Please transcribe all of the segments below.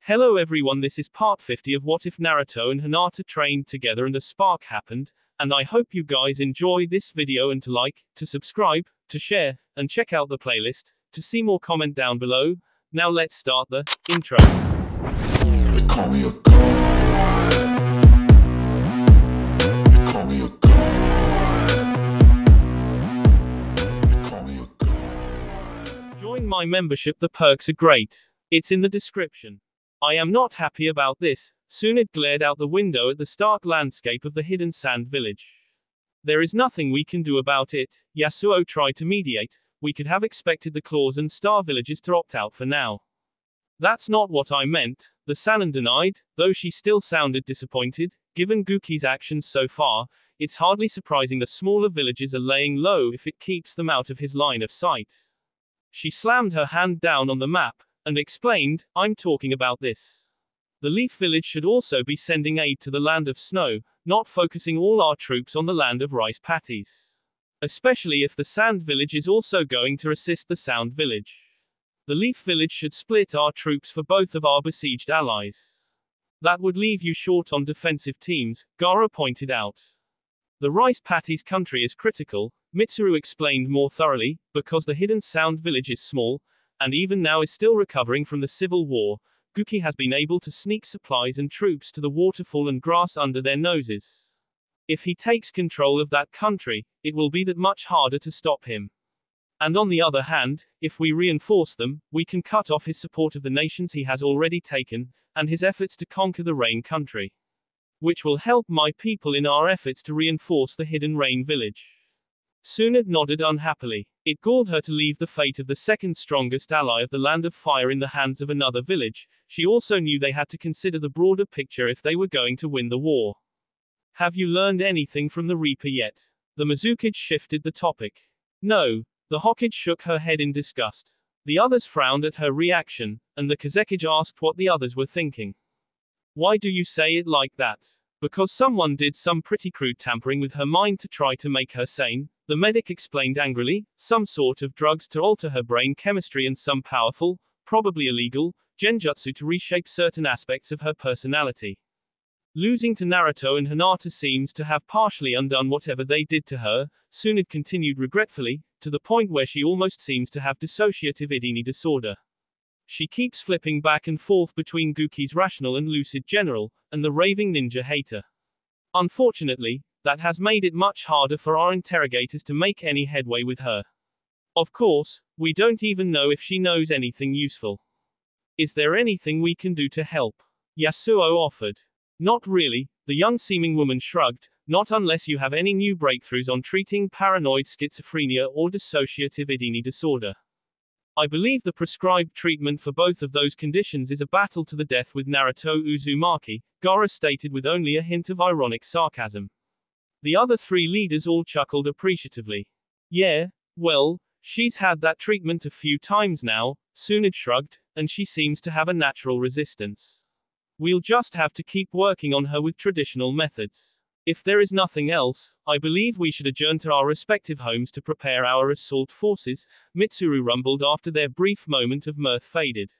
Hello everyone, this is part 50 of What If Naruto and Hinata trained together and a spark happened, and I hope you guys enjoy this video and to like, to subscribe, to share, and check out the playlist, to see more comment down below. Now let's start the intro. They call me a god. They call me a god. They call me a god. Join my membership, the perks are great. It's in the description. I am not happy about this. Soon it glared out the window at the stark landscape of the hidden sand village. There is nothing we can do about it. Yasuo tried to mediate. We could have expected the claws and star villages to opt out for now. That's not what I meant, the Sanin denied, though she still sounded disappointed. Given Guki's actions so far, it's hardly surprising the smaller villages are laying low if it keeps them out of his line of sight. She slammed her hand down on the map, and explained, I'm talking about this. The Leaf Village should also be sending aid to the land of snow, not focusing all our troops on the land of rice patties. Especially if the Sand Village is also going to assist the Sound Village. The Leaf Village should split our troops for both of our besieged allies. That would leave you short on defensive teams, Gaara pointed out. The rice patties country is critical, Mitsuru explained more thoroughly, because the hidden Sound Village is small, and even now is still recovering from the civil war. Guki has been able to sneak supplies and troops to the waterfall and grass under their noses. If he takes control of that country, it will be that much harder to stop him. And on the other hand, if we reinforce them, we can cut off his support of the nations he has already taken, and his efforts to conquer the Rain country. Which will help my people in our efforts to reinforce the hidden Rain village. Sunad nodded unhappily. It galled her to leave the fate of the second strongest ally of the Land of Fire in the hands of another village. She also knew they had to consider the broader picture if they were going to win the war. Have you learned anything from the Reaper yet? The Mizukage shifted the topic. No. The Hokage shook her head in disgust. The others frowned at her reaction, and the Kazekage asked what the others were thinking. Why do you say it like that? Because someone did some pretty crude tampering with her mind to try to make her sane, the medic explained angrily, some sort of drugs to alter her brain chemistry and some powerful, probably illegal, genjutsu to reshape certain aspects of her personality. Losing to Naruto and Hinata seems to have partially undone whatever they did to her, Sunad continued regretfully, to the point where she almost seems to have dissociative identity disorder. She keeps flipping back and forth between Guki's rational and lucid general, and the raving ninja hater. Unfortunately, that has made it much harder for our interrogators to make any headway with her. Of course, we don't even know if she knows anything useful. Is there anything we can do to help? Yasuo offered. Not really, the young-seeming woman shrugged, not unless you have any new breakthroughs on treating paranoid schizophrenia or dissociative identity disorder. I believe the prescribed treatment for both of those conditions is a battle to the death with Naruto Uzumaki, Gaara stated with only a hint of ironic sarcasm. The other three leaders all chuckled appreciatively. Yeah, well, she's had that treatment a few times now, Sunad shrugged, and she seems to have a natural resistance. We'll just have to keep working on her with traditional methods. If there is nothing else, I believe we should adjourn to our respective homes to prepare our assault forces, Mitsuru rumbled after their brief moment of mirth faded.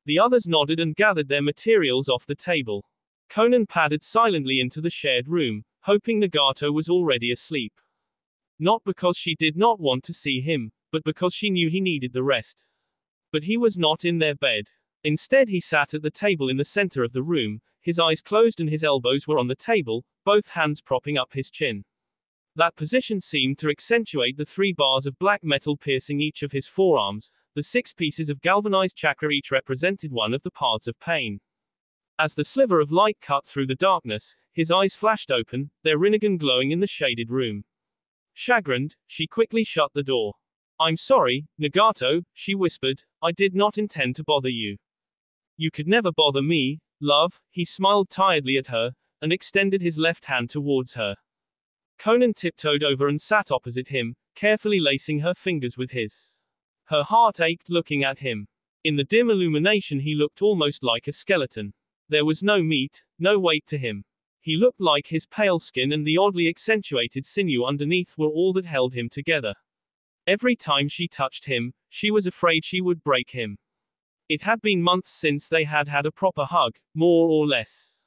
The others nodded and gathered their materials off the table. Conan padded silently into the shared room, hoping Nagato was already asleep. Not because she did not want to see him, but because she knew he needed the rest. But he was not in their bed. Instead he sat at the table in the center of the room, his eyes closed and his elbows were on the table, both hands propping up his chin. That position seemed to accentuate the 3 bars of black metal piercing each of his forearms, the 6 pieces of galvanized chakra each represented one of the paths of pain. As the sliver of light cut through the darkness, his eyes flashed open, their Rinnegan glowing in the shaded room. Chagrined, she quickly shut the door. I'm sorry, Nagato, she whispered, I did not intend to bother you. You could never bother me, love, he smiled tiredly at her, and extended his left hand towards her. Conan tiptoed over and sat opposite him, carefully lacing her fingers with his. Her heart ached looking at him. In the dim illumination he looked almost like a skeleton. There was no meat, no weight to him. He looked like his pale skin and the oddly accentuated sinew underneath were all that held him together. Every time she touched him, she was afraid she would break him. It had been months since they had had a proper hug, more or less.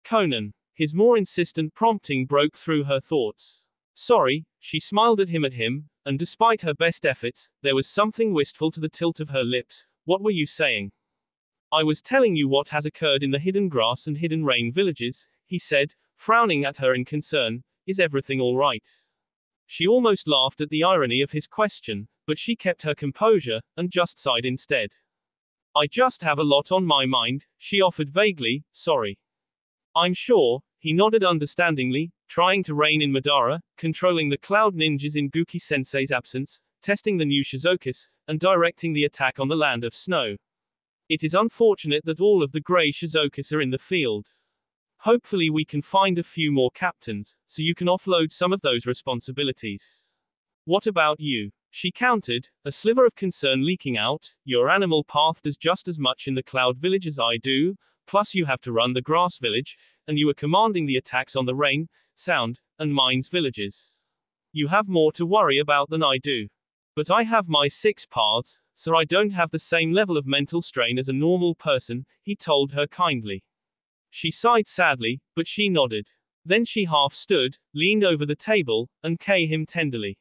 Conan. His more insistent prompting broke through her thoughts. Sorry, she smiled at him, and despite her best efforts, there was something wistful to the tilt of her lips. What were you saying? I was telling you what has occurred in the Hidden Grass and Hidden Rain villages, he said, frowning at her in concern. Is everything all right? She almost laughed at the irony of his question, but she kept her composure, and just sighed instead. I just have a lot on my mind, she offered vaguely. Sorry. I'm sure, he nodded understandingly, trying to rein in Madara, controlling the cloud ninjas in Guki-sensei's absence, testing the new Shizokus, and directing the attack on the land of snow. It is unfortunate that all of the gray Shizokus are in the field. Hopefully we can find a few more captains, so you can offload some of those responsibilities. What about you? She countered, a sliver of concern leaking out. Your animal path does just as much in the cloud village as I do, plus you have to run the grass village, and you are commanding the attacks on the rain, sound, and mines villages. You have more to worry about than I do. But I have my 6 paths, so I don't have the same level of mental strain as a normal person, he told her kindly. She sighed sadly, but she nodded. Then she half stood, leaned over the table, and kissed him tenderly.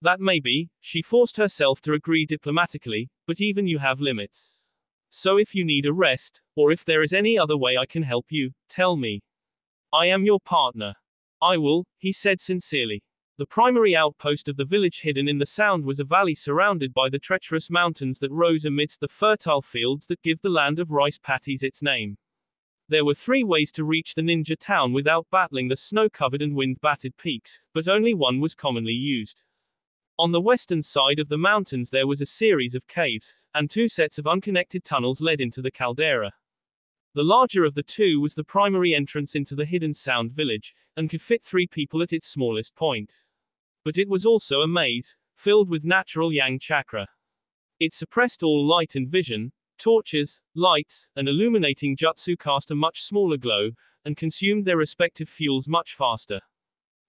That may be, she forced herself to agree diplomatically, but even you have limits. So if you need a rest, or if there is any other way I can help you, tell me. I am your partner. I will, he said sincerely. The primary outpost of the village hidden in the sound was a valley surrounded by the treacherous mountains that rose amidst the fertile fields that give the land of rice patties its name. There were 3 ways to reach the ninja town without battling the snow-covered and wind-battered peaks, but only one was commonly used. On the western side of the mountains there was a series of caves, and 2 sets of unconnected tunnels led into the caldera. The larger of the 2 was the primary entrance into the hidden sound village, and could fit 3 people at its smallest point. But it was also a maze, filled with natural yang chakra. It suppressed all light and vision. Torches, lights, and illuminating jutsu cast a much smaller glow, and consumed their respective fuels much faster.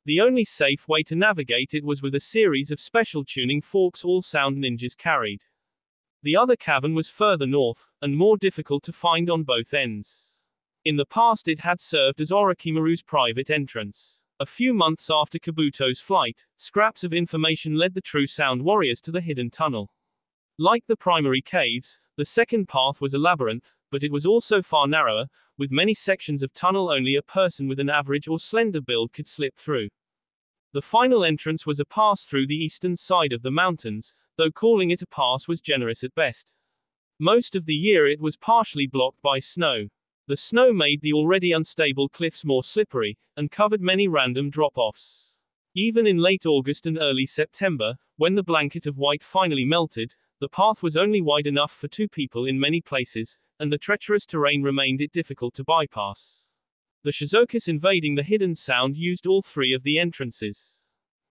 The only safe way to navigate it was with a series of special tuning forks all sound ninjas carried. The other cavern was further north, and more difficult to find on both ends. In the past it had served as Orochimaru's private entrance. A few months after Kabuto's flight, scraps of information led the true sound warriors to the hidden tunnel. Like the primary caves, the second path was a labyrinth, but it was also far narrower, with many sections of tunnel only a person with an average or slender build could slip through. The final entrance was a pass through the eastern side of the mountains, though calling it a pass was generous at best. Most of the year it was partially blocked by snow. The snow made the already unstable cliffs more slippery, and covered many random drop-offs. Even in late August and early September, when the blanket of white finally melted, the path was only wide enough for 2 people in many places, and the treacherous terrain remained it difficult to bypass. The Shizokus invading the hidden sound used all 3 of the entrances.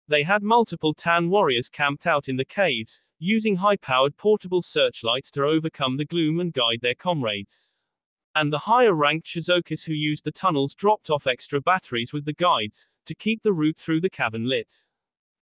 They had multiple Tan warriors camped out in the caves, using high-powered portable searchlights to overcome the gloom and guide their comrades. And the higher-ranked Shizokus who used the tunnels dropped off extra batteries with the guides, to keep the route through the cavern lit.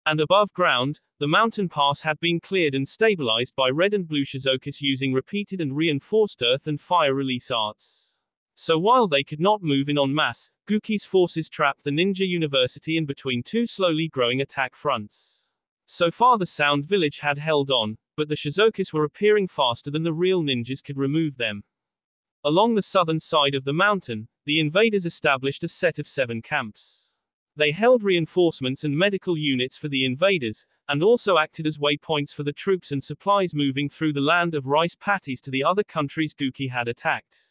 And above ground, the mountain pass had been cleared and stabilized by red and blue Shizokus using repeated and reinforced earth and fire release arts. So while they could not move in en masse, Guki's forces trapped the ninja university in between 2 slowly growing attack fronts. So far the sound village had held on, but the Shizokus were appearing faster than the real ninjas could remove them. Along the southern side of the mountain, the invaders established a set of 7 camps. They held reinforcements and medical units for the invaders, and also acted as waypoints for the troops and supplies moving through the land of rice patties to the other countries Guki had attacked.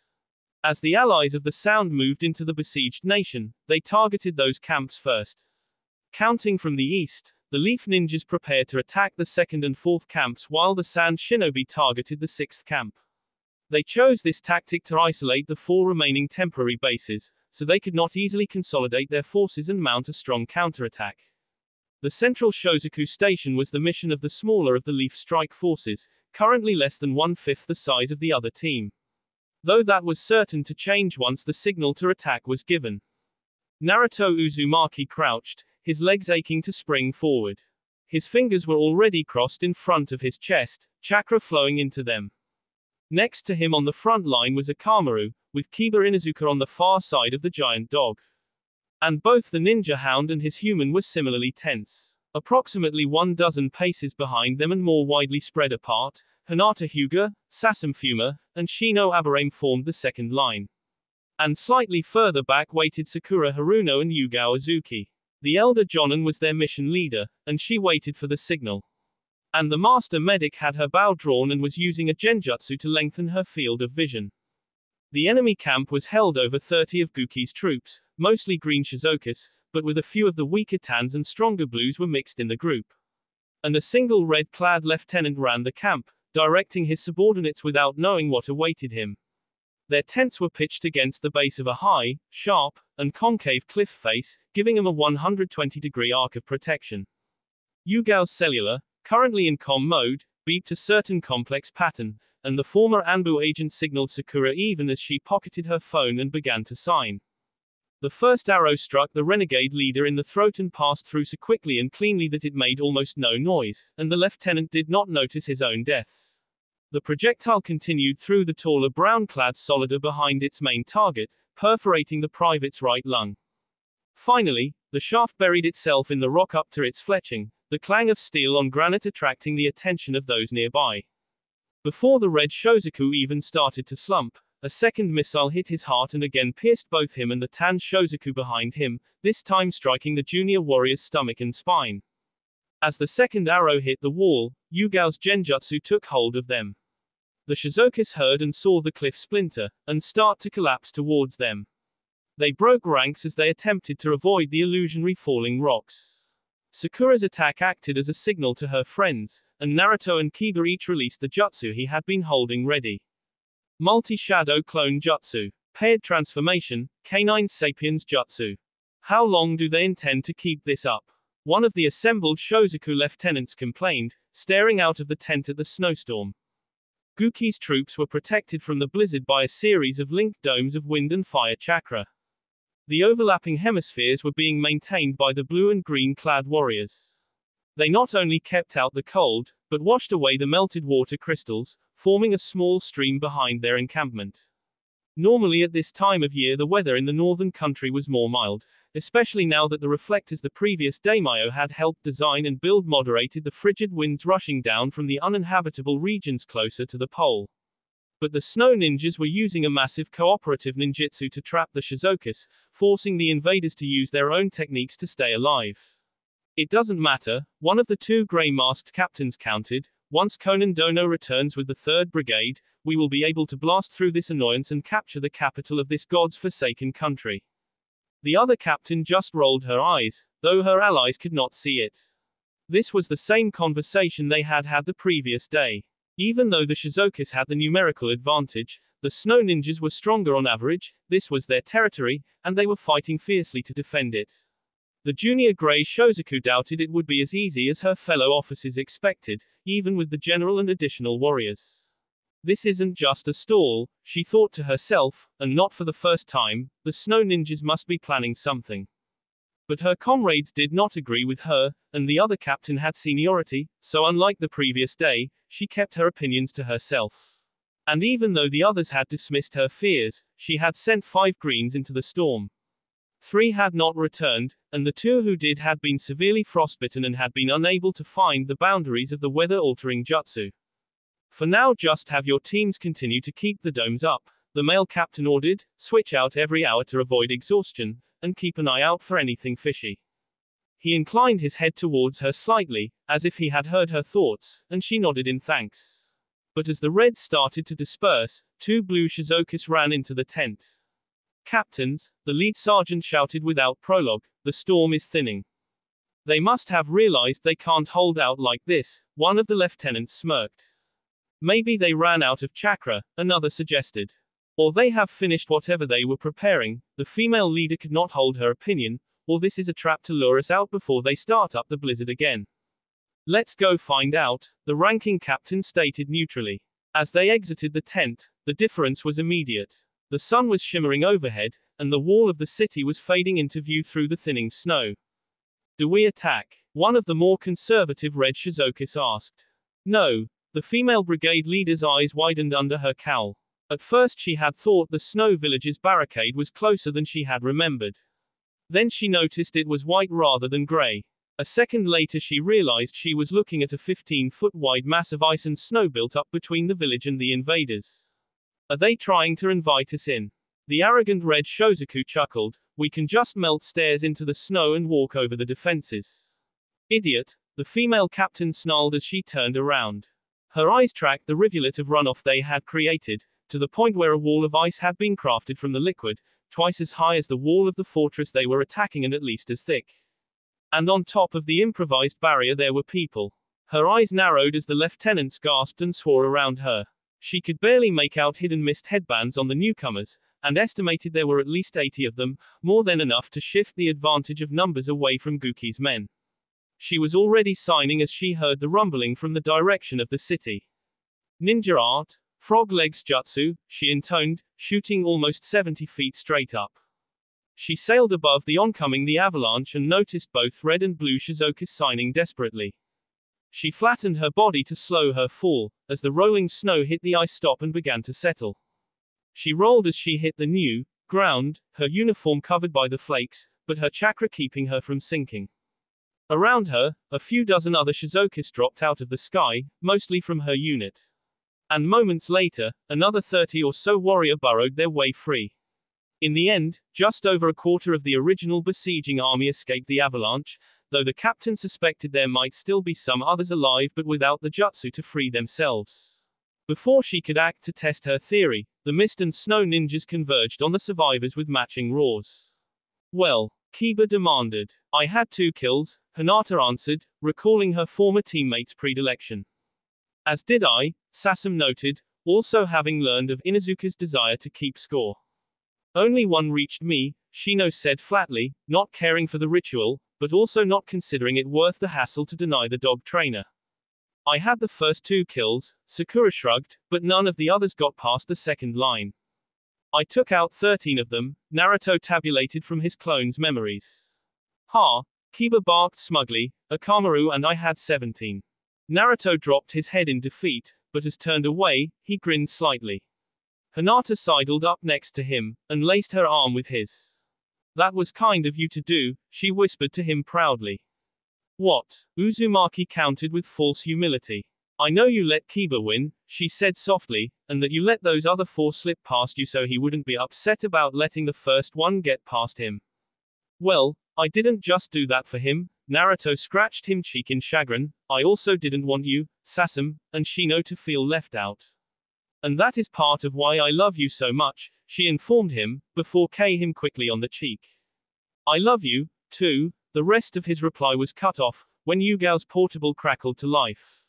As the allies of the Sound moved into the besieged nation, they targeted those camps first. Counting from the east, the Leaf Ninjas prepared to attack the 2nd and 4th camps while the Sand Shinobi targeted the 6th camp. They chose this tactic to isolate the 4 remaining temporary bases, so they could not easily consolidate their forces and mount a strong counterattack. The central Shosaku station was the mission of the smaller of the Leaf Strike forces, currently less than 1/5 the size of the other team. Though that was certain to change once the signal to attack was given. Naruto Uzumaki crouched, his legs aching to spring forward. His fingers were already crossed in front of his chest, chakra flowing into them. Next to him on the front line was Akamaru, with Kiba Inuzuka on the far side of the giant dog. And both the ninja hound and his human were similarly tense. Approximately 12 paces behind them and more widely spread apart, Hinata Hyuga, Sasam Fuma, and Shino Aburame formed the second line. And slightly further back waited Sakura Haruno and Yugao Azuki. The elder Jonan was their mission leader, and she waited for the signal. And the master medic had her bow drawn and was using a genjutsu to lengthen her field of vision. The enemy camp was held over 30 of Guki's troops, mostly green Shizokas, but with a few of the weaker tans and stronger blues were mixed in the group. And a single red-clad lieutenant ran the camp, directing his subordinates without knowing what awaited him. Their tents were pitched against the base of a high, sharp, and concave cliff face, giving them a 120-degree arc of protection. Yugao's cellular, currently in comm mode, beeped a certain complex pattern, and the former Anbu agent signaled Sakura even as she pocketed her phone and began to sign. The first arrow struck the renegade leader in the throat and passed through so quickly and cleanly that it made almost no noise, and the lieutenant did not notice his own death. The projectile continued through the taller brown-clad soldier behind its main target, perforating the private's right lung. Finally, the shaft buried itself in the rock up to its fletching, the clang of steel on granite attracting the attention of those nearby. Before the red Shozaku even started to slump, a second missile hit his heart and again pierced both him and the tan Shozaku behind him, this time striking the junior warrior's stomach and spine. As the second arrow hit the wall, Yugao's genjutsu took hold of them. The Shizokas heard and saw the cliff splinter, and start to collapse towards them. They broke ranks as they attempted to avoid the illusionary falling rocks. Sakura's attack acted as a signal to her friends, and Naruto and Kiba each released the jutsu he had been holding ready. Multi-Shadow Clone Jutsu. Paired Transformation, Canine Sapiens Jutsu. How long do they intend to keep this up? One of the assembled Shozaku lieutenants complained, staring out of the tent at the snowstorm. Guki's troops were protected from the blizzard by a series of linked domes of wind and fire chakra. The overlapping hemispheres were being maintained by the blue and green-clad warriors. They not only kept out the cold, but washed away the melted water crystals, forming a small stream behind their encampment. Normally at this time of year the weather in the northern country was more mild, especially now that the reflectors the previous daimyo had helped design and build moderated the frigid winds rushing down from the uninhabitable regions closer to the pole. But the snow ninjas were using a massive cooperative ninjutsu to trap the Shizokas, forcing the invaders to use their own techniques to stay alive. It doesn't matter, one of the two grey-masked captains countered, once Conan Dono returns with the 3rd Brigade, we will be able to blast through this annoyance and capture the capital of this god's forsaken country. The other captain just rolled her eyes, though her allies could not see it. This was the same conversation they had had the previous day. Even though the Shizokas had the numerical advantage, the snow ninjas were stronger on average, this was their territory, and they were fighting fiercely to defend it. The junior Grey Shozaku doubted it would be as easy as her fellow officers expected, even with the general and additional warriors. This isn't just a stall, she thought to herself, and not for the first time, the snow ninjas must be planning something. But her comrades did not agree with her, and the other captain had seniority, so unlike the previous day, she kept her opinions to herself. And even though the others had dismissed her fears, she had sent 5 greens into the storm. 3 had not returned, and the 2 who did had been severely frostbitten and had been unable to find the boundaries of the weather-altering jutsu. For now just have your teams continue to keep the domes up, the male captain ordered, switch out every hour to avoid exhaustion, and keep an eye out for anything fishy. He inclined his head towards her slightly, as if he had heard her thoughts, and she nodded in thanks. But as the reds started to disperse, 2 blue Shizokas ran into the tent. Captains, the lead sergeant shouted without prologue, the storm is thinning. They must have realized they can't hold out like this, one of the lieutenants smirked. Maybe they ran out of chakra, another suggested. Or they have finished whatever they were preparing, the female leader could not hold her opinion, or this is a trap to lure us out before they start up the blizzard again. Let's go find out, the ranking captain stated neutrally. As they exited the tent, the difference was immediate. The sun was shimmering overhead, and the wall of the city was fading into view through the thinning snow. Do we attack? One of the more conservative red Shizokas asked. No. The female brigade leader's eyes widened under her cowl. At first she had thought the snow village's barricade was closer than she had remembered. Then she noticed it was white rather than gray. A second later she realized she was looking at a 15-foot wide mass of ice and snow built up between the village and the invaders. Are they trying to invite us in? The arrogant red Shozaku chuckled. We can just melt stairs into the snow and walk over the defenses. Idiot, the female captain snarled as she turned around. Her eyes tracked the rivulet of runoff they had created, to the point where a wall of ice had been crafted from the liquid, twice as high as the wall of the fortress they were attacking and at least as thick. And on top of the improvised barrier there were people. Her eyes narrowed as the lieutenants gasped and swore around her. She could barely make out hidden mist headbands on the newcomers, and estimated there were at least 80 of them, more than enough to shift the advantage of numbers away from Guki's men. She was already signing as she heard the rumbling from the direction of the city. Ninja art, frog legs jutsu, she intoned, shooting almost 70 feet straight up. She sailed above the oncoming the avalanche and noticed both red and blue Shizukas signing desperately. She flattened her body to slow her fall, as the rolling snow hit the ice stop and began to settle. She rolled as she hit the new ground, her uniform covered by the flakes, but her chakra keeping her from sinking. Around her, a few dozen other Shizukas dropped out of the sky, mostly from her unit. And moments later, another 30 or so warrior burrowed their way free. In the end, just over a quarter of the original besieging army escaped the avalanche, though the captain suspected there might still be some others alive but without the jutsu to free themselves. Before she could act to test her theory, the mist and snow ninjas converged on the survivors with matching roars. Well, Kiba demanded. I had 2 kills, Hinata answered, recalling her former teammate's predilection. As did I, Sasam noted, also having learned of Inuzuka's desire to keep score. Only 1 reached me, Shino said flatly, not caring for the ritual, but also not considering it worth the hassle to deny the dog trainer. I had the first 2 kills, Sakura shrugged, but none of the others got past the second line. I took out 13 of them, Naruto tabulated from his clone's memories. Ha! Kiba barked smugly, Akamaru and I had 17. Naruto dropped his head in defeat, but as turned away, he grinned slightly. Hinata sidled up next to him, and laced her arm with his. That was kind of you to do, she whispered to him proudly. What? Uzumaki countered with false humility. I know you let Kiba win, she said softly, and that you let those other 4 slip past you so he wouldn't be upset about letting the first one get past him. Well, I didn't just do that for him, Naruto scratched him cheek in chagrin, I also didn't want you, Sasam, and Shino to feel left out. And that is part of why I love you so much, she informed him, before kissing him quickly on the cheek. I love you, too. The rest of his reply was cut off, when Yugao's portable crackled to life.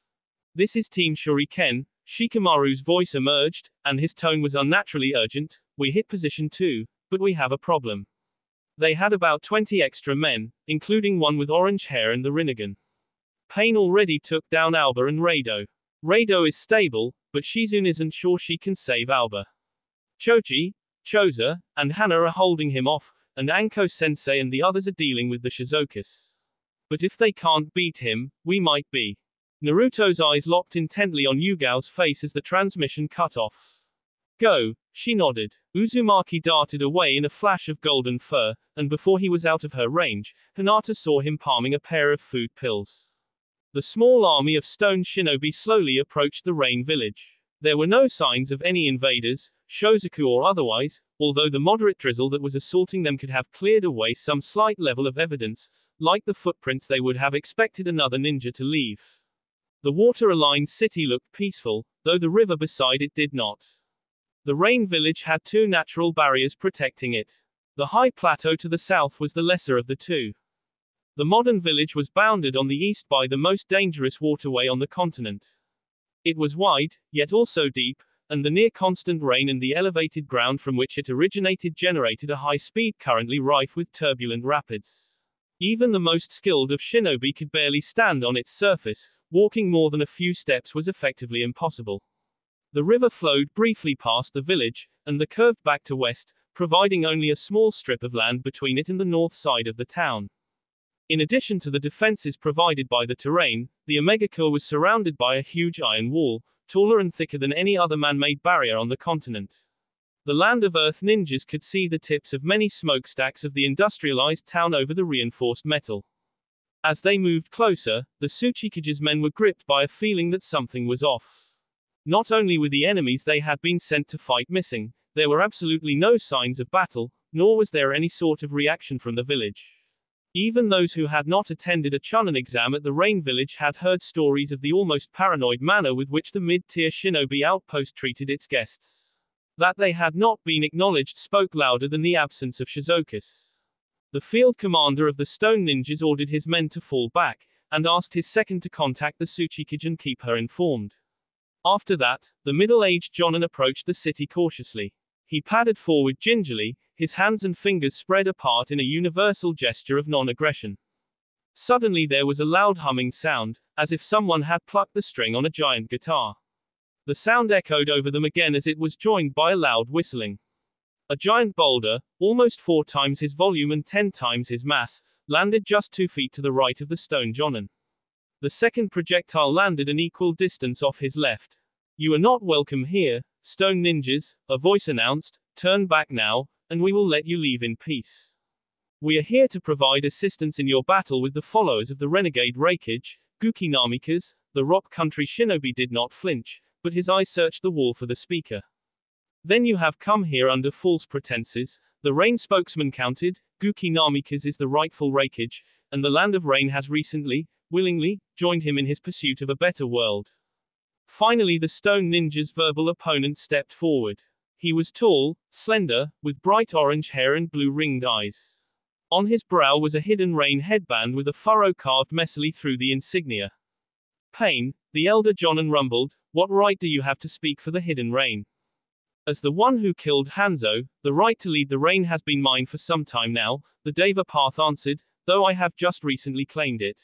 This is Team Shuriken, Shikamaru's voice emerged, and his tone was unnaturally urgent. We hit position 2, but we have a problem. They had about 20 extra men, including one with orange hair and the Rinnegan. Pain already took down Alba and Rado. Rado is stable, but Shizune isn't sure she can save Alba. Choji, Choza, and Hana are holding him off, and Anko-sensei and the others are dealing with the Shizukas. But if they can't beat him, we might be. Naruto's eyes locked intently on Yugao's face as the transmission cut off. Go, she nodded. Uzumaki darted away in a flash of golden fur, and before he was out of her range, Hinata saw him palming a pair of food pills. The small army of stone shinobi slowly approached the rain village. There were no signs of any invaders, Shozaku or otherwise, although the moderate drizzle that was assaulting them could have cleared away some slight level of evidence. Like the footprints, they would have expected another ninja to leave. The water-aligned city looked peaceful, though the river beside it did not. The rain village had 2 natural barriers protecting it. The high plateau to the south was the lesser of the 2. The modern village was bounded on the east by the most dangerous waterway on the continent. It was wide, yet also deep, and the near-constant rain and the elevated ground from which it originated generated a high-speed currently rife with turbulent rapids. Even the most skilled of shinobi could barely stand on its surface. Walking more than a few steps was effectively impossible. The river flowed briefly past the village, and then curved back to west, providing only a small strip of land between it and the north side of the town. In addition to the defenses provided by the terrain, the Omega Core was surrounded by a huge iron wall, taller and thicker than any other man-made barrier on the continent. The Land of Earth ninjas could see the tips of many smokestacks of the industrialized town over the reinforced metal. As they moved closer, the Tsuchikage's men were gripped by a feeling that something was off. Not only were the enemies they had been sent to fight missing, there were absolutely no signs of battle, nor was there any sort of reaction from the village. Even those who had not attended a Chunin exam at the Rain Village had heard stories of the almost paranoid manner with which the mid-tier shinobi outpost treated its guests. That they had not been acknowledged spoke louder than the absence of Shizuka's. The field commander of the Stone Ninjas ordered his men to fall back, and asked his second to contact the Tsuchikage and keep her informed. After that, the middle-aged Jonin approached the city cautiously. He padded forward gingerly, his hands and fingers spread apart in a universal gesture of non-aggression. Suddenly there was a loud humming sound, as if someone had plucked the string on a giant guitar. The sound echoed over them again as it was joined by a loud whistling. A giant boulder, almost 4 times his volume and 10 times his mass, landed just 2 feet to the right of the stone Jonin. The second projectile landed an equal distance off his left. "You are not welcome here, Stone Ninjas," a voice announced. "Turn back now, and we will let you leave in peace. We are here to provide assistance in your battle with the followers of the renegade Raikage, Guki Namikaze." The rock country shinobi did not flinch, but his eyes searched the wall for the speaker. "Then you have come here under false pretenses," the Rain spokesman countered. "Guki Namikaze is the rightful Raikage, and the Land of Rain has recently, willingly, joined him in his pursuit of a better world." Finally the Stone Ninja's verbal opponent stepped forward. He was tall, slender, with bright orange hair and blue ringed eyes. On his brow was a hidden rain headband with a furrow carved messily through the insignia. "Pain," the elder Jonin rumbled, "what right do you have to speak for the hidden rain? As the one who killed Hanzo, the right to lead the rain has been mine for some time now," the Deva Path answered, "though I have just recently claimed it.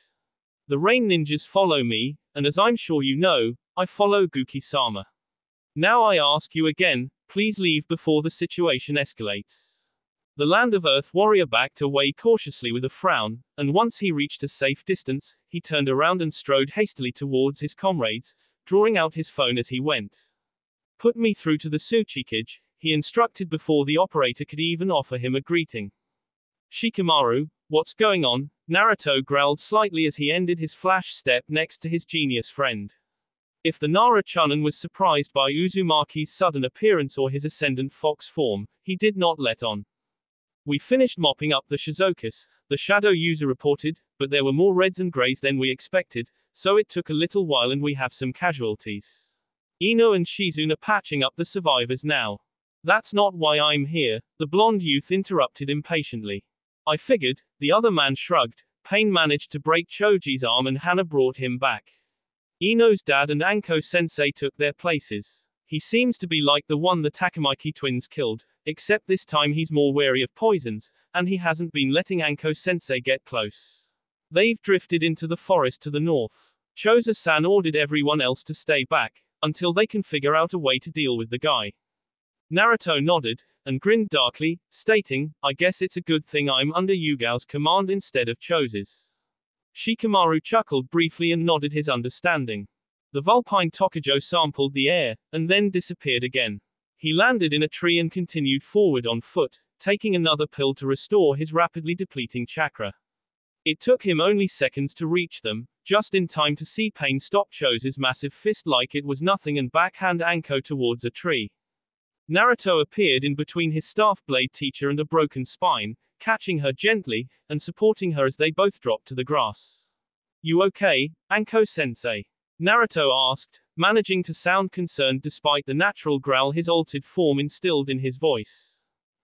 The Rain Ninjas follow me, and as I'm sure you know, I follow Guki-sama. Now I ask you again, please leave before the situation escalates." The Land of Earth warrior backed away cautiously with a frown, and once he reached a safe distance, he turned around and strode hastily towards his comrades, drawing out his phone as he went. "Put me through to the Tsuchikage," he instructed before the operator could even offer him a greeting. "Shikamaru, what's going on?" Naruto growled slightly as he ended his flash step next to his genius friend. If the Nara Chunin was surprised by Uzumaki's sudden appearance or his ascendant fox form, he did not let on. "We finished mopping up the Shizukas," the shadow user reported, "but there were more reds and greys than we expected, so it took a little while and we have some casualties. Ino and Shizune are patching up the survivors now." "That's not why I'm here," the blonde youth interrupted impatiently. "I figured," the other man shrugged. "Pain managed to break Choji's arm and Hana brought him back. Ino's dad and Anko-sensei took their places. He seems to be like the one the Takamaki twins killed, except this time he's more wary of poisons, and he hasn't been letting Anko-sensei get close. They've drifted into the forest to the north. Choza-san ordered everyone else to stay back, until they can figure out a way to deal with the guy." Naruto nodded, and grinned darkly, stating, "I guess it's a good thing I'm under Yugao's command instead of Choza's." Shikamaru chuckled briefly and nodded his understanding. The Vulpine Tokujo sampled the air, and then disappeared again. He landed in a tree and continued forward on foot, taking another pill to restore his rapidly depleting chakra. It took him only seconds to reach them, just in time to see Pain stop Choza's massive fist like it was nothing and backhand Anko towards a tree. Naruto appeared in between his staff blade teacher and a broken spine, catching her gently, and supporting her as they both dropped to the grass. "You okay, Anko-sensei?" Naruto asked, managing to sound concerned despite the natural growl his altered form instilled in his voice.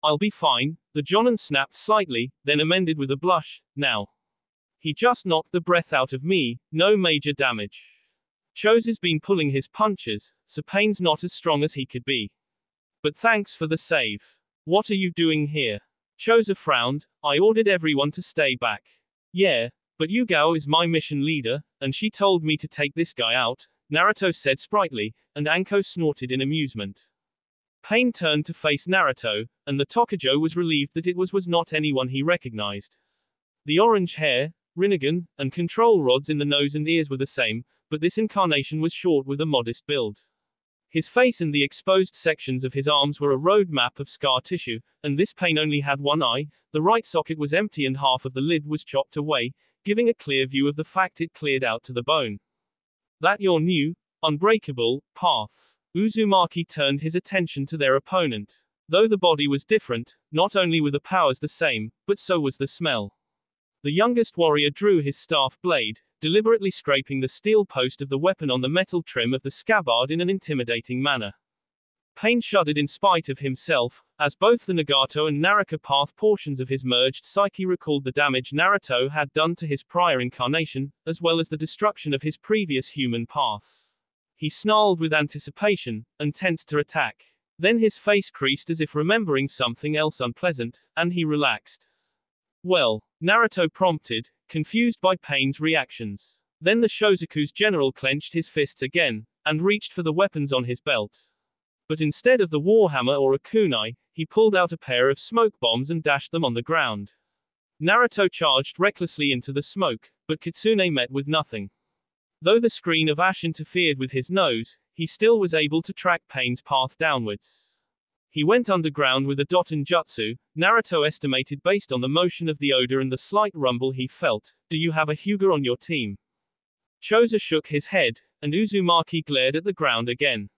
"I'll be fine," the Jonin snapped slightly, then amended with a blush, "now. He just knocked the breath out of me, no major damage. Choza's been pulling his punches, so Pain's not as strong as he could be. But thanks for the save. What are you doing here?" Choza frowned. "I ordered everyone to stay back." "Yeah, but Yugao is my mission leader, and she told me to take this guy out," Naruto said sprightly, and Anko snorted in amusement. Pain turned to face Naruto, and the Tokujo was relieved that it was not anyone he recognized. The orange hair, Rinnegan, and control rods in the nose and ears were the same, but this incarnation was short with a modest build. His face and the exposed sections of his arms were a road map of scar tissue, and this pain only had one eye. The right socket was empty and half of the lid was chopped away, giving a clear view of the fact it cleared out to the bone. That your new, unbreakable, path. Uzumaki turned his attention to their opponent. Though the body was different, not only were the powers the same, but so was the smell. The youngest warrior drew his staff blade, deliberately scraping the steel post of the weapon on the metal trim of the scabbard in an intimidating manner. Pain shuddered in spite of himself, as both the Nagato and Naruto path portions of his merged psyche recalled the damage Naruto had done to his prior incarnation, as well as the destruction of his previous human path. He snarled with anticipation, and tensed to attack. Then his face creased as if remembering something else unpleasant, and he relaxed. Well, Naruto prompted, confused by Pain's reactions. Then the Shozoku's general clenched his fists again, and reached for the weapons on his belt. But instead of the warhammer or a kunai, he pulled out a pair of smoke bombs and dashed them on the ground. Naruto charged recklessly into the smoke, but Kitsune met with nothing. Though the screen of ash interfered with his nose, he still was able to track Pain's path downwards. He went underground with a Doton Jutsu, Naruto estimated based on the motion of the odor and the slight rumble he felt. Do you have a Hyuga on your team? Chozo shook his head, and Uzumaki glared at the ground again.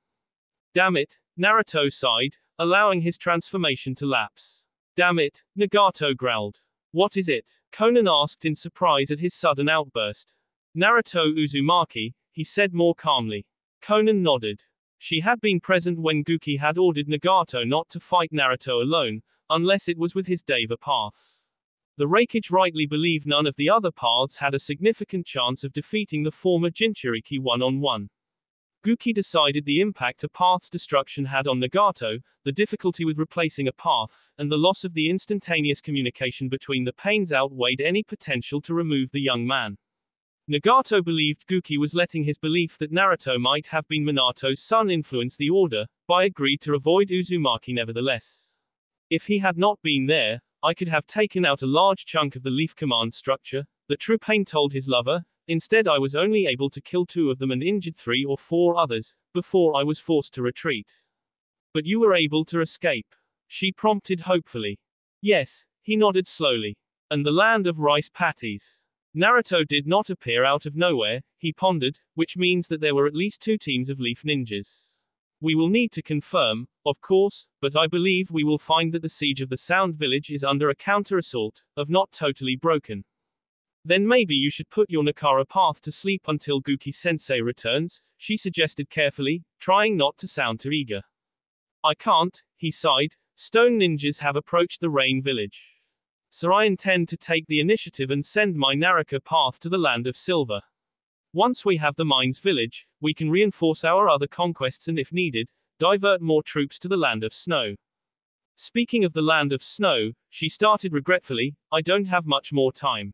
Damn it, Naruto sighed, allowing his transformation to lapse. Damn it, Nagato growled. What is it? Conan asked in surprise at his sudden outburst. Naruto Uzumaki, he said more calmly. Conan nodded. She had been present when Guki had ordered Nagato not to fight Naruto alone, unless it was with his Deva path. The Raikage rightly believed none of the other paths had a significant chance of defeating the former Jinchuriki one-on-one. Guki decided the impact a path's destruction had on Nagato, the difficulty with replacing a path, and the loss of the instantaneous communication between the pains outweighed any potential to remove the young man. Nagato believed Guki was letting his belief that Naruto might have been Minato's son influence the order, but agreed to avoid Uzumaki nevertheless. If he had not been there, I could have taken out a large chunk of the Leaf Command structure, the true Pain told his lover. Instead I was only able to kill 2 of them and injured 3 or 4 others, before I was forced to retreat. But you were able to escape? She prompted hopefully. Yes, he nodded slowly. And the land of rice patties. Naruto did not appear out of nowhere, he pondered, which means that there were at least 2 teams of Leaf Ninjas. We will need to confirm, of course, but I believe we will find that the siege of the Sound Village is under a counter-assault, of not totally broken. Then maybe you should put your Nakara path to sleep until Guki-sensei returns, she suggested carefully, trying not to sound too eager. I can't, he sighed. Stone ninjas have approached the Rain Village. So I intend to take the initiative and send my Naruto path to the Land of Silver. Once we have the Mines Village, we can reinforce our other conquests and if needed, divert more troops to the Land of Snow. Speaking of the Land of Snow, she started regretfully, I don't have much more time.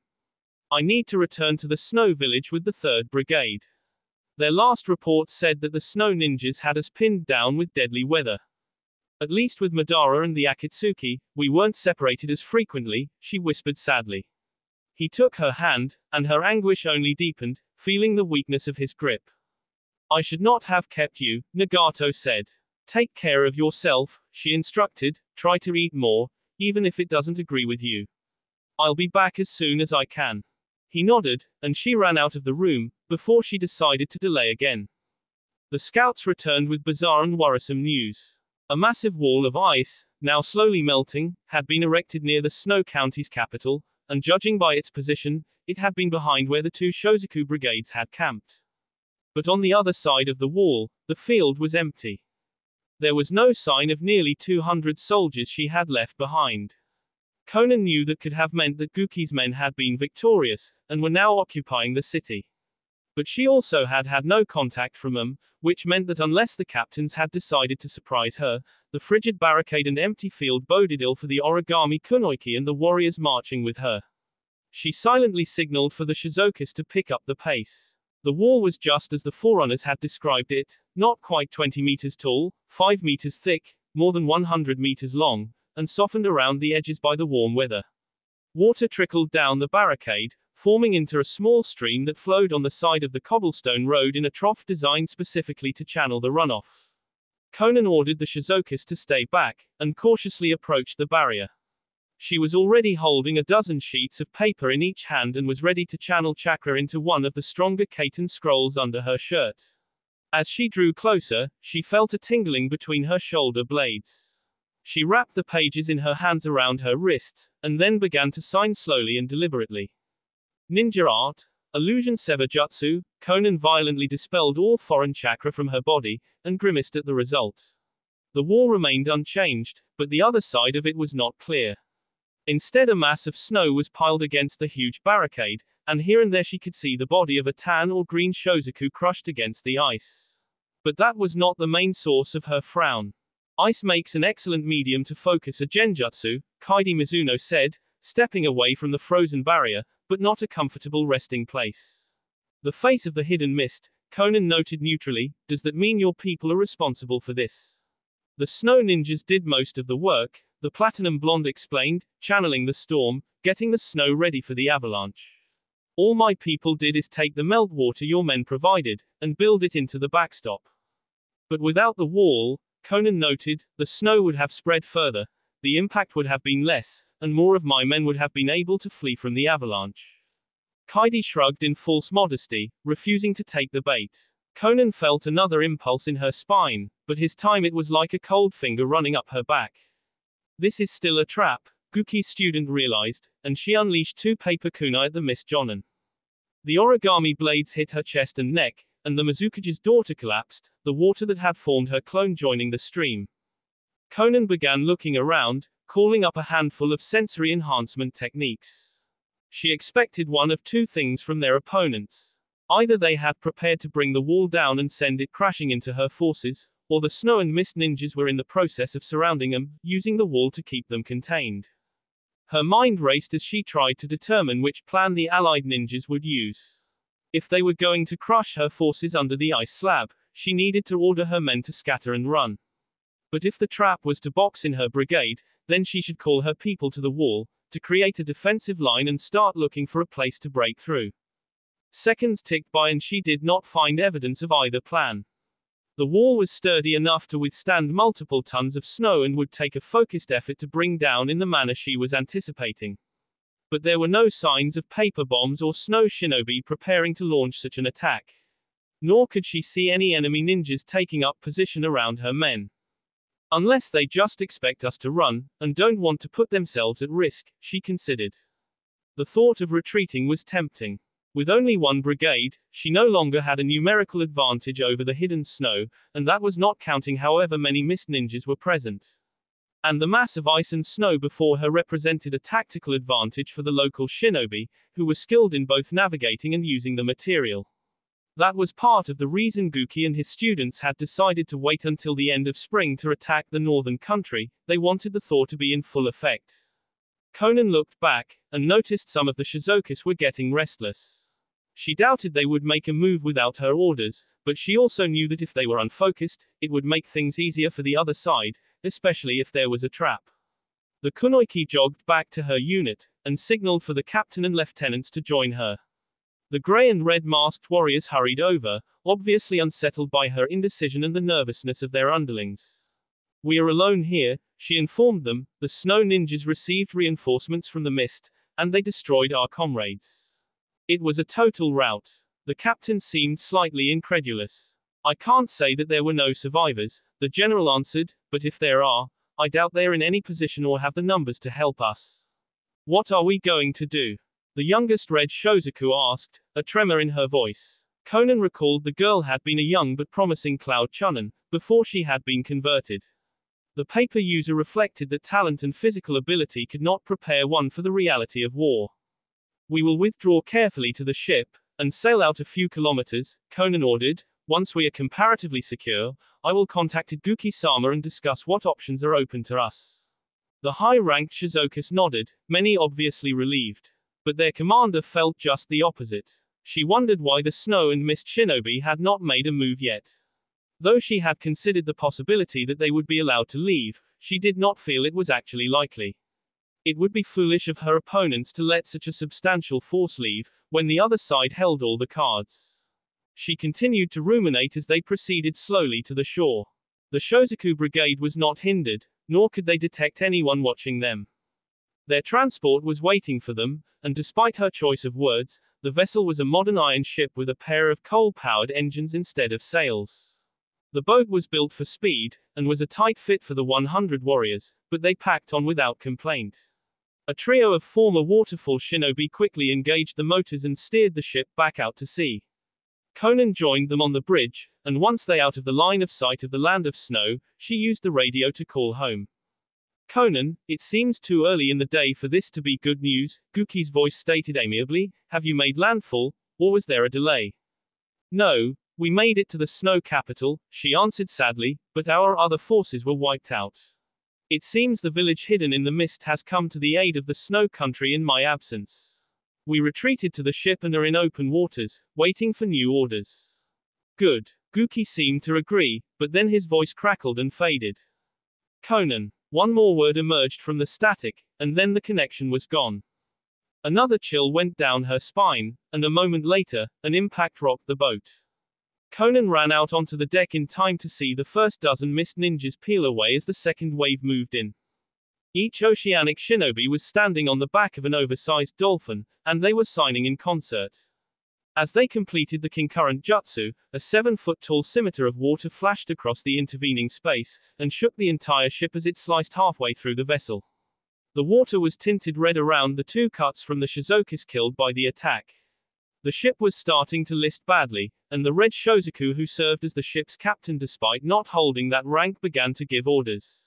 I need to return to the Snow Village with the 3rd Brigade. Their last report said that the Snow Ninjas had us pinned down with deadly weather. At least with Madara and the Akatsuki, we weren't separated as frequently, she whispered sadly. He took her hand, and her anguish only deepened, feeling the weakness of his grip. I should not have kept you, Nagato said. Take care of yourself, she instructed, try to eat more, even if it doesn't agree with you. I'll be back as soon as I can. He nodded, and she ran out of the room, before she decided to delay again. The scouts returned with bizarre and worrisome news. A massive wall of ice, now slowly melting, had been erected near the Snow County's capital, and judging by its position, it had been behind where the 2 Shozoku brigades had camped. But on the other side of the wall, the field was empty. There was no sign of nearly 200 soldiers she had left behind. Conan knew that could have meant that Guki's men had been victorious, and were now occupying the city. But she also had had no contact from them, which meant that unless the captains had decided to surprise her, the frigid barricade and empty field boded ill for the Origami Kunoichi and the warriors marching with her. She silently signaled for the Shizokas to pick up the pace. The wall was just as the Forerunners had described it, not quite 20 meters tall, 5 meters thick, more than 100 meters long, and softened around the edges by the warm weather. Water trickled down the barricade, forming into a small stream that flowed on the side of the cobblestone road in a trough designed specifically to channel the runoff. Conan ordered the Shizukas to stay back, and cautiously approached the barrier. She was already holding a dozen sheets of paper in each hand and was ready to channel chakra into one of the stronger Katan scrolls under her shirt. As she drew closer, she felt a tingling between her shoulder blades. She wrapped the pages in her hands around her wrists, and then began to sign slowly and deliberately. Ninja art, illusion sever jutsu. Conan violently dispelled all foreign chakra from her body, and grimaced at the result. The wall remained unchanged, but the other side of it was not clear. Instead, a mass of snow was piled against the huge barricade, and here and there she could see the body of a tan or green Shozaku crushed against the ice. But that was not the main source of her frown. Ice makes an excellent medium to focus a genjutsu, Kaidi Mizuno said, stepping away from the frozen barrier, but not a comfortable resting place. The face of the hidden mist, Conan noted neutrally, does that mean your people are responsible for this? The snow ninjas did most of the work, the platinum blonde explained, channeling the storm, getting the snow ready for the avalanche. All my people did is take the meltwater your men provided, and build it into the backstop. But without the wall, Conan noted, the snow would have spread further, the impact would have been less, and more of my men would have been able to flee from the avalanche. Kaidi shrugged in false modesty, refusing to take the bait. Conan felt another impulse in her spine, but this time it was like a cold finger running up her back. This is still a trap, Guki's student realized, and she unleashed 2 paper kunai at the Miss Jonin. The origami blades hit her chest and neck, and the Mizukage's daughter collapsed, the water that had formed her clone joining the stream. Conan began looking around, calling up a handful of sensory enhancement techniques. She expected one of 2 things from their opponents. Either they had prepared to bring the wall down and send it crashing into her forces, or the snow and mist ninjas were in the process of surrounding them, using the wall to keep them contained. Her mind raced as she tried to determine which plan the allied ninjas would use. If they were going to crush her forces under the ice slab, she needed to order her men to scatter and run. But if the trap was to box in her brigade, then she should call her people to the wall, to create a defensive line and start looking for a place to break through. Seconds ticked by and she did not find evidence of either plan. The wall was sturdy enough to withstand multiple tons of snow and would take a focused effort to bring down in the manner she was anticipating. But there were no signs of paper bombs or snow shinobi preparing to launch such an attack. Nor could she see any enemy ninjas taking up position around her men. Unless they just expect us to run, and don't want to put themselves at risk, she considered. The thought of retreating was tempting. With only 1 brigade, she no longer had a numerical advantage over the hidden snow, and that was not counting however many mist ninjas were present. And the mass of ice and snow before her represented a tactical advantage for the local shinobi, who were skilled in both navigating and using the material. That was part of the reason Guki and his students had decided to wait until the end of spring to attack the northern country. They wanted the thaw to be in full effect. Conan looked back, and noticed some of the Shizukas were getting restless. She doubted they would make a move without her orders, but she also knew that if they were unfocused, it would make things easier for the other side, especially if there was a trap. The kunoichi jogged back to her unit, and signaled for the captain and lieutenants to join her. The grey and red masked warriors hurried over, obviously unsettled by her indecision and the nervousness of their underlings. We are alone here, she informed them. The snow ninjas received reinforcements from the mist, and they destroyed our comrades. It was a total rout. The captain seemed slightly incredulous. I can't say that there were no survivors, the general answered, but if there are, I doubt they're in any position or have the numbers to help us. What are we going to do? The youngest red Shozaku asked, a tremor in her voice. Conan recalled the girl had been a young but promising Cloud Chunin, before she had been converted. The paper user reflected that talent and physical ability could not prepare one for the reality of war. We will withdraw carefully to the ship, and sail out a few kilometers, Conan ordered. Once we are comparatively secure, I will contact Guki-sama and discuss what options are open to us. The high-ranked Shizukas nodded, many obviously relieved. But their commander felt just the opposite. She wondered why the snow and mist shinobi had not made a move yet. Though she had considered the possibility that they would be allowed to leave, she did not feel it was actually likely. It would be foolish of her opponents to let such a substantial force leave, when the other side held all the cards. She continued to ruminate as they proceeded slowly to the shore. The Shozaku brigade was not hindered, nor could they detect anyone watching them. Their transport was waiting for them, and despite her choice of words, the vessel was a modern iron ship with a pair of coal-powered engines instead of sails. The boat was built for speed, and was a tight fit for the 100 warriors, but they packed on without complaint. A trio of former waterfall shinobi quickly engaged the motors and steered the ship back out to sea. Conan joined them on the bridge, and once they out of the line of sight of the land of snow, she used the radio to call home. Conan, it seems too early in the day for this to be good news, Guki's voice stated amiably. Have you made landfall, or was there a delay? No, we made it to the snow capital, she answered sadly, but our other forces were wiped out. It seems the village hidden in the mist has come to the aid of the snow country in my absence. We retreated to the ship and are in open waters, waiting for new orders. Good. Guki seemed to agree, but then his voice crackled and faded. Conan. One more word emerged from the static, and then the connection was gone. Another chill went down her spine, and a moment later, an impact rocked the boat. Conan ran out onto the deck in time to see the first dozen mist ninjas peel away as the second wave moved in. Each oceanic shinobi was standing on the back of an oversized dolphin, and they were signing in concert. As they completed the concurrent jutsu, a 7-foot-tall scimitar of water flashed across the intervening space, and shook the entire ship as it sliced halfway through the vessel. The water was tinted red around the 2 cuts from the Shizokis killed by the attack. The ship was starting to list badly, and the red Shozaku who served as the ship's captain despite not holding that rank began to give orders.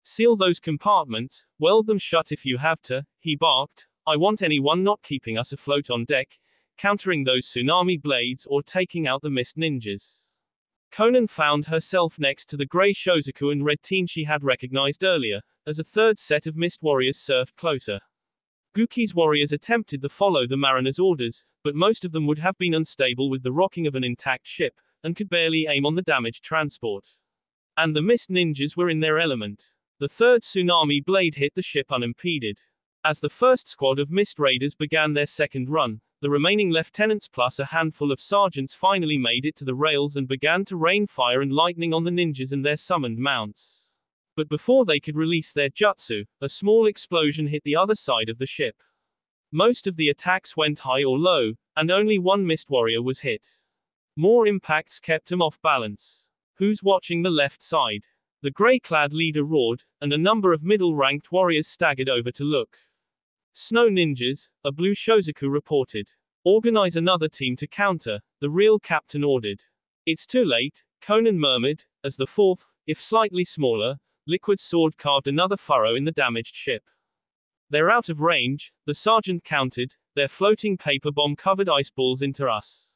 Seal those compartments, weld them shut if you have to, he barked. I want anyone not keeping us afloat on deck, countering those tsunami blades or taking out the mist ninjas. Conan found herself next to the grey Shozaku and red teen she had recognized earlier, as a third set of mist warriors surfed closer. Guki's warriors attempted to follow the mariner's orders, but most of them would have been unstable with the rocking of an intact ship, and could barely aim on the damaged transport. And the mist ninjas were in their element. The third tsunami blade hit the ship unimpeded. As the first squad of mist raiders began their second run, the remaining lieutenants plus a handful of sergeants finally made it to the rails and began to rain fire and lightning on the ninjas and their summoned mounts. But before they could release their jutsu, a small explosion hit the other side of the ship. Most of the attacks went high or low, and only one mist warrior was hit. More impacts kept him off balance. Who's watching the left side? The grey-clad leader roared, and a number of middle-ranked warriors staggered over to look. Snow ninjas, a blue Shozaku reported. Organize another team to counter, the real captain ordered. It's too late, Conan murmured, as the fourth, if slightly smaller, liquid sword carved another furrow in the damaged ship. They're out of range, the sergeant countered, they're floating paper bomb-covered ice balls into us.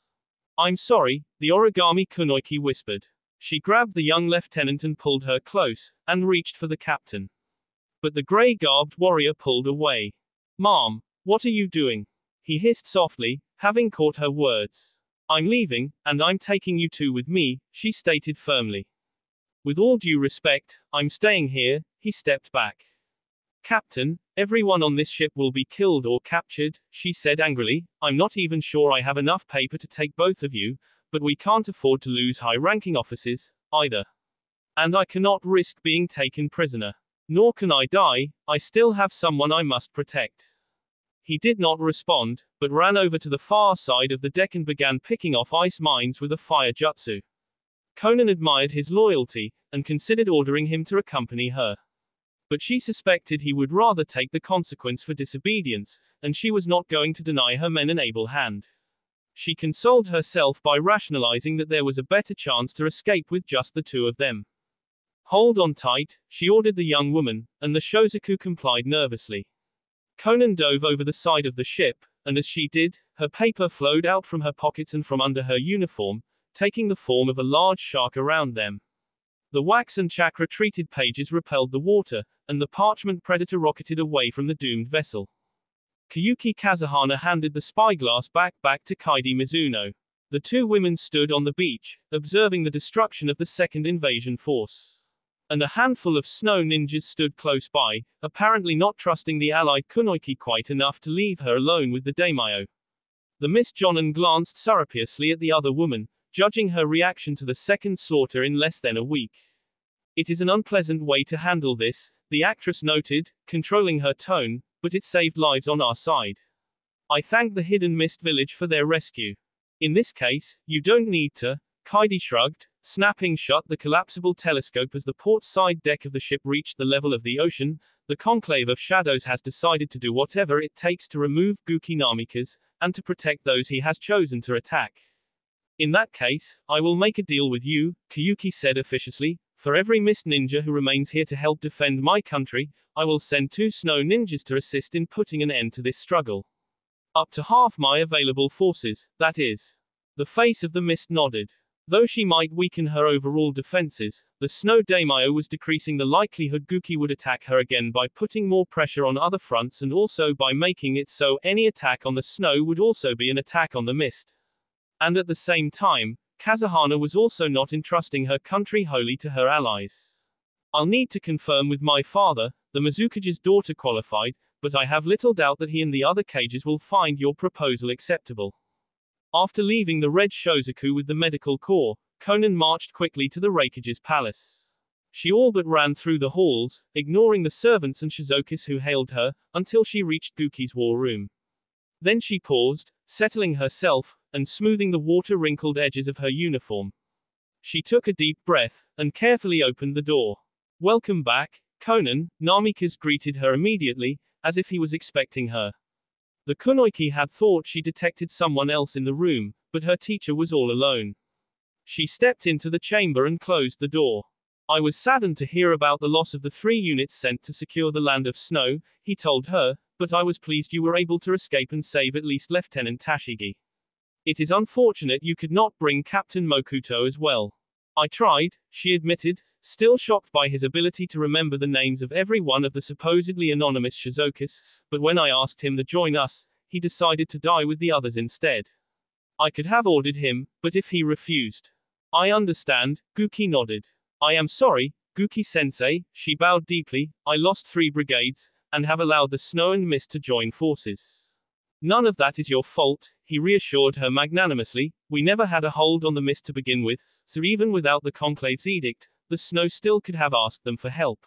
I'm sorry, the origami kunoiki whispered. She grabbed the young lieutenant and pulled her close, and reached for the captain. But the grey-garbed warrior pulled away. Mom, what are you doing? He hissed softly, having caught her words. I'm leaving, and I'm taking you two with me, she stated firmly. With all due respect, I'm staying here, he stepped back. Captain, everyone on this ship will be killed or captured, she said angrily. I'm not even sure I have enough paper to take both of you, but we can't afford to lose high-ranking officers, either. And I cannot risk being taken prisoner. Nor can I die, I still have someone I must protect. He did not respond, but ran over to the far side of the deck and began picking off ice mines with a fire jutsu. Conan admired his loyalty, and considered ordering him to accompany her. But she suspected he would rather take the consequence for disobedience, and she was not going to deny her men an able hand. She consoled herself by rationalizing that there was a better chance to escape with just the two of them. Hold on tight, she ordered the young woman, and the Shozaku complied nervously. Conan dove over the side of the ship, and as she did, her paper flowed out from her pockets and from under her uniform, taking the form of a large shark around them. The wax and chakra-treated pages repelled the water, and the parchment predator rocketed away from the doomed vessel. Kayuki Kazuhana handed the spyglass back to Kaidi Mizuno. The two women stood on the beach, observing the destruction of the second invasion force. and a handful of snow ninjas stood close by, apparently not trusting the allied kunoichi quite enough to leave her alone with the daimyo. The Miss Jonan glanced surreptitiously at the other woman, judging her reaction to the second slaughter in less than a week. It is an unpleasant way to handle this, the actress noted, controlling her tone, but it saved lives on our side. I thank the Hidden Mist Village for their rescue. In this case, you don't need to. Kaidi shrugged, snapping shut the collapsible telescope as the port side deck of the ship reached the level of the ocean. The Conclave of Shadows has decided to do whatever it takes to remove Guki Namikaze, and to protect those he has chosen to attack. In that case, I will make a deal with you, Kyuki said officiously. For every mist ninja who remains here to help defend my country, I will send 2 snow ninjas to assist in putting an end to this struggle. Up to half my available forces, that is. The face of the mist nodded. Though she might weaken her overall defenses, the snow daimyo was decreasing the likelihood Guki would attack her again by putting more pressure on other fronts and also by making it so any attack on the snow would also be an attack on the mist. And at the same time, Kazuhana was also not entrusting her country wholly to her allies. I'll need to confirm with my father, the Mizukage's daughter qualified, but I have little doubt that he and the other Kages will find your proposal acceptable. After leaving the Red Shozaku with the medical corps, Konan marched quickly to the Raikage's palace. She all but ran through the halls, ignoring the servants and Shizokis who hailed her, until she reached Guki's war room. Then she paused, settling herself, and smoothing the water-wrinkled edges of her uniform. She took a deep breath, and carefully opened the door. Welcome back, Konan, Namikaze greeted her immediately, as if he was expecting her. The kunoichi had thought she detected someone else in the room, but her teacher was all alone. She stepped into the chamber and closed the door. I was saddened to hear about the loss of the 3 units sent to secure the land of snow, he told her, but I was pleased you were able to escape and save at least Lieutenant Tashigi. It is unfortunate you could not bring Captain Mokuto as well. I tried, she admitted, still shocked by his ability to remember the names of every one of the supposedly anonymous Shizokis, but when I asked him to join us, he decided to die with the others instead. I could have ordered him, but if he refused. I understand, Guki nodded. I am sorry, Guki-sensei, she bowed deeply, I lost 3 brigades, and have allowed the snow and mist to join forces. None of that is your fault, he reassured her magnanimously. We never had a hold on the mist to begin with, so even without the Conclave's edict, the snow still could have asked them for help.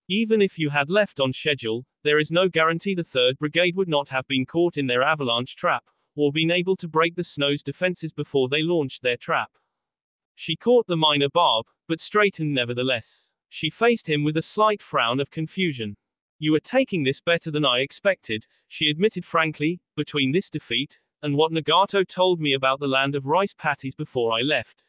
Even if you had left on schedule, there is no guarantee the 3rd Brigade would not have been caught in their avalanche trap, or been able to break the snow's defenses before they launched their trap. She caught the minor barb, but straightened nevertheless. She faced him with a slight frown of confusion. You are taking this better than I expected, she admitted frankly, between this defeat, and what Nagato told me about the land of rice patties before I left.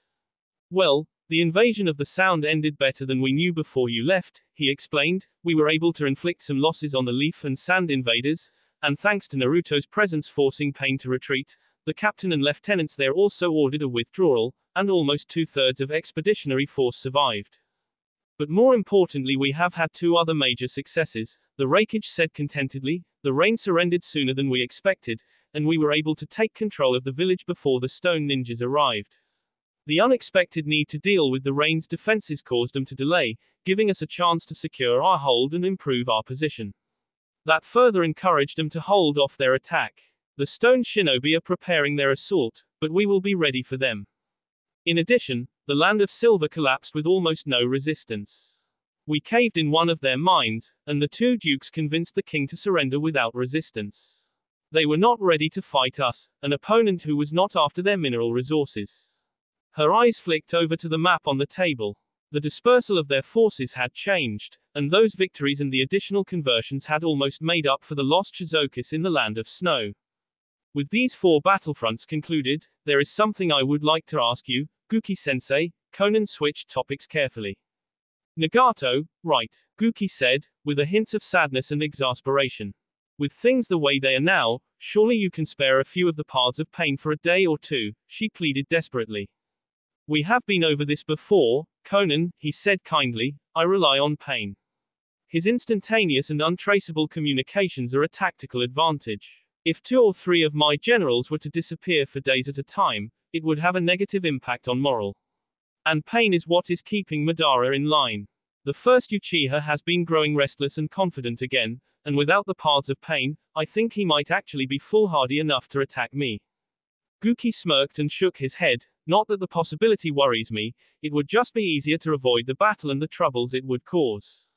Well, the invasion of the Sound ended better than we knew before you left, he explained. We were able to inflict some losses on the Leaf and Sand invaders, and thanks to Naruto's presence forcing Pain to retreat, the captain and lieutenants there also ordered a withdrawal, and almost 2/3 of expeditionary force survived. But more importantly we have had 2 other major successes, the Raikage said contentedly. The rain surrendered sooner than we expected, and we were able to take control of the village before the stone ninjas arrived. The unexpected need to deal with the rain's defenses caused them to delay, giving us a chance to secure our hold and improve our position. That further encouraged them to hold off their attack. The stone shinobi are preparing their assault, but we will be ready for them. In addition, the land of silver collapsed with almost no resistance. We caved in one of their mines, and the 2 dukes convinced the king to surrender without resistance. They were not ready to fight us, an opponent who was not after their mineral resources. Her eyes flicked over to the map on the table. The dispersal of their forces had changed, and those victories and the additional conversions had almost made up for the lost Shizokis in the land of snow. With these 4 battlefronts concluded, there is something I would like to ask you, Guki-sensei. Konan switched topics carefully. Nagato, right, Guki said, with a hint of sadness and exasperation. With things the way they are now, surely you can spare a few of the paths of pain for a day or 2, she pleaded desperately. We have been over this before, Konan, he said kindly, I rely on pain. His instantaneous and untraceable communications are a tactical advantage. If 2 or 3 of my generals were to disappear for days at a time, it would have a negative impact on morale. And pain is what is keeping Madara in line. The first Uchiha has been growing restless and confident again, and without the paths of pain, I think he might actually be foolhardy enough to attack me. Guki smirked and shook his head. Not that the possibility worries me, it would just be easier to avoid the battle and the troubles it would cause.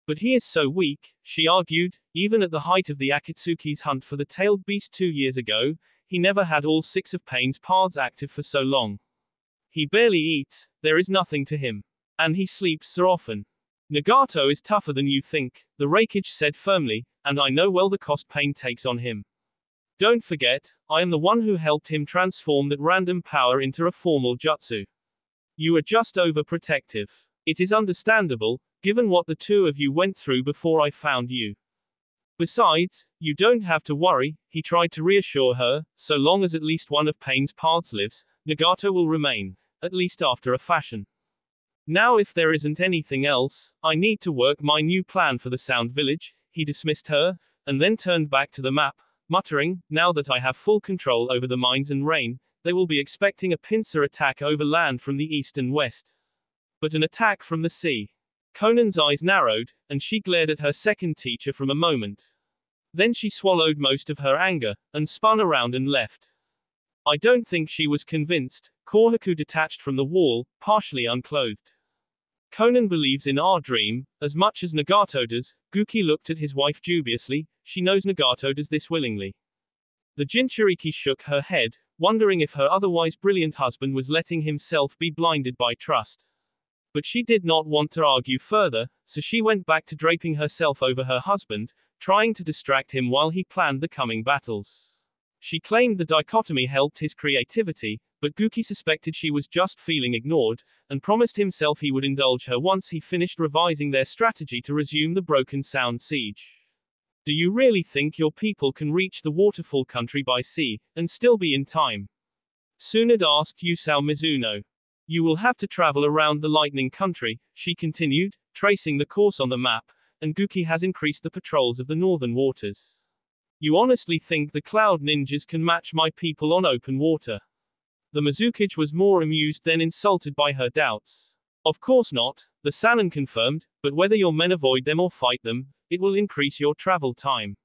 But he is so weak, she argued. Even at the height of the Akatsuki's hunt for the tailed beast 2 years ago, he never had all 6 of Pain's paths active for so long. He barely eats, there is nothing to him. And he sleeps so often. Nagato is tougher than you think, the Reikage said firmly, and I know well the cost Pain takes on him. Don't forget, I am the one who helped him transform that random power into a formal jutsu. You are just overprotective. It is understandable, given what the two of you went through before I found you. Besides, you don't have to worry, he tried to reassure her, so long as at least one of Pain's paths lives, Nagato will remain, at least after a fashion. Now if there isn't anything else, I need to work my new plan for the Sound Village, he dismissed her, and then turned back to the map, muttering, now that I have full control over the mines and rain, they will be expecting a pincer attack over land from the east and west. But an attack from the sea. Conan's eyes narrowed, and she glared at her second teacher for a moment. Then she swallowed most of her anger, and spun around and left. I don't think she was convinced. Kohaku detached from the wall, partially unclothed. Conan believes in our dream, as much as Nagato does. Guki looked at his wife dubiously, she knows Nagato does this willingly. The Jinchuriki shook her head, wondering if her otherwise brilliant husband was letting himself be blinded by trust. But she did not want to argue further, so she went back to draping herself over her husband, trying to distract him while he planned the coming battles. She claimed the dichotomy helped his creativity, but Guki suspected she was just feeling ignored, and promised himself he would indulge her once he finished revising their strategy to resume the Broken Sound siege. Do you really think your people can reach the waterfall country by sea, and still be in time? Tsunade asked Yusao Mizuno. You will have to travel around the lightning country, she continued, tracing the course on the map, and Guki has increased the patrols of the northern waters. You honestly think the cloud ninjas can match my people on open water? The Mizukage was more amused than insulted by her doubts. Of course not, the Sannin confirmed, but whether your men avoid them or fight them, it will increase your travel time.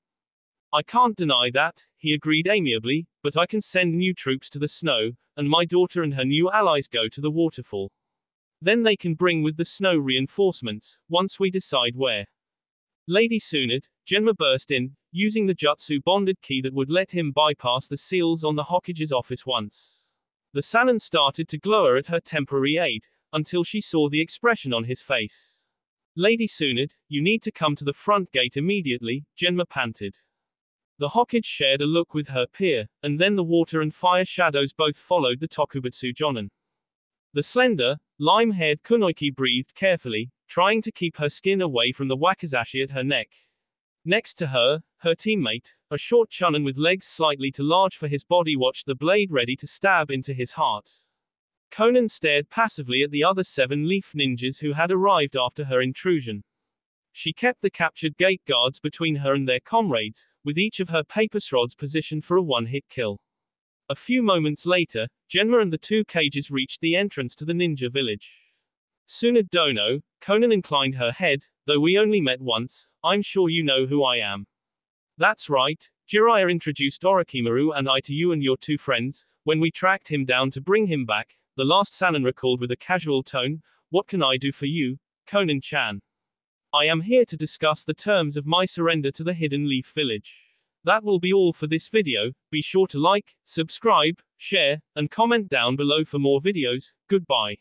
I can't deny that, he agreed amiably, but I can send new troops to the snow, and my daughter and her new allies go to the waterfall. Then they can bring with the snow reinforcements, once we decide where. Lady Tsunade, Genma burst in, using the jutsu bonded key that would let him bypass the seals on the Hokage's office once. The Sannin started to glower at her temporary aid, until she saw the expression on his face. Lady Tsunade, you need to come to the front gate immediately, Genma panted. The Hokage shared a look with her peer, and then the water and fire shadows both followed the Tokubutsu Jonin. The slender, lime-haired Kunoichi breathed carefully, trying to keep her skin away from the wakizashi at her neck. Next to her, her teammate, a short chunin with legs slightly too large for his body, watched the blade ready to stab into his heart. Conan stared passively at the other 7 leaf ninjas who had arrived after her intrusion. She kept the captured gate guards between her and their comrades, with each of her papus rods positioned for a one-hit kill. A few moments later, Genma and the 2 cages reached the entrance to the ninja village. Tsunade Dono, Conan inclined her head, though we only met once, I'm sure you know who I am. That's right, Jiraiya introduced Orochimaru and I to you and your 2 friends, when we tracked him down to bring him back, the last Sannin recalled with a casual tone. What can I do for you, Conan-chan? I am here to discuss the terms of my surrender to the Hidden Leaf Village. That will be all for this video. Be sure to like, subscribe, share, and comment down below for more videos. Goodbye.